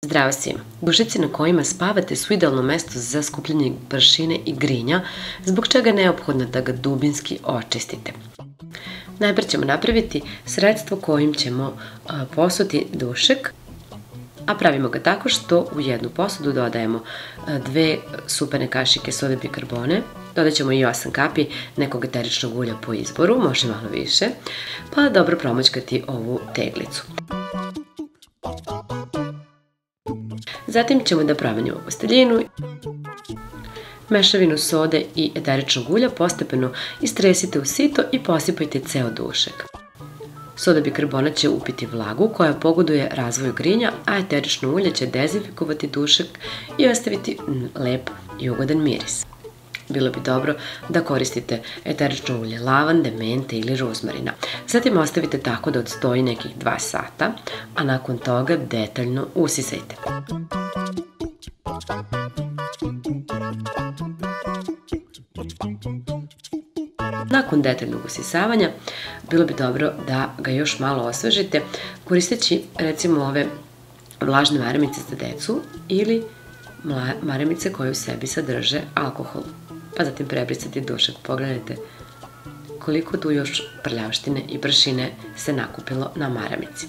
Zdravo svima! Dušici na kojima spavate su idealno mesto za skupljanje prašine i grinja, zbog čega je neophodno da ga dubinski očistite. Najpre ćemo napraviti sredstvo kojim ćemo posuti dušek, a pravimo ga tako što u jednu posudu dodajemo 2 supene kašike sode bikarbone, dodat ćemo i 8 kapi nekog eteričnog ulja po izboru, može malo više, pa dobro promoćkati ovu teglicu. Zatim ćemo da promenimo posteljinu, mešavinu sode i eteričnog ulja postepeno istresite u sito i posipajte ceo dušek. Soda bikarbona će upiti vlagu koja pogoduje razvoju grinja, a eterično ulje će dezinfikovati dušek i ostaviti lep i ugodan miris. Bilo bi dobro da koristite eterično ulje lavande, mente ili rozmarina. Zatim ostavite tako da odstoji nekih 2 sata, a nakon toga detaljno usisajte. Nakon detaljnog usisavanja, bilo bi dobro da ga još malo osvežite koristeći recimo ove vlažne maramice za decu ili maramice koje u sebi sadrže alkohol. Pa zatim prebrisati dušek. Pogledajte koliko tu još prljavštine i prašine se nakupilo na maramici.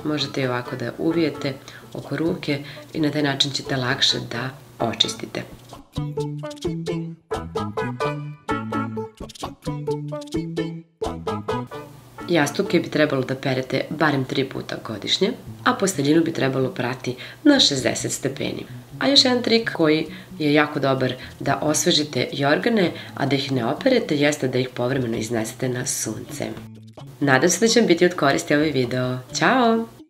Možete i ovako da uvijete oko ruke i na taj način ćete lakše da očistite. Jastuke bi trebalo da perete barem 3 puta godišnje, a posteljinu bi trebalo prati na 60 stepeni. A još jedan trik koji je jako dobar da osvežite jorgane, a da ih ne operete, jeste da ih povremeno iznesete na sunce. Nadam se da će vam biti od koristi ovaj video. Ćao!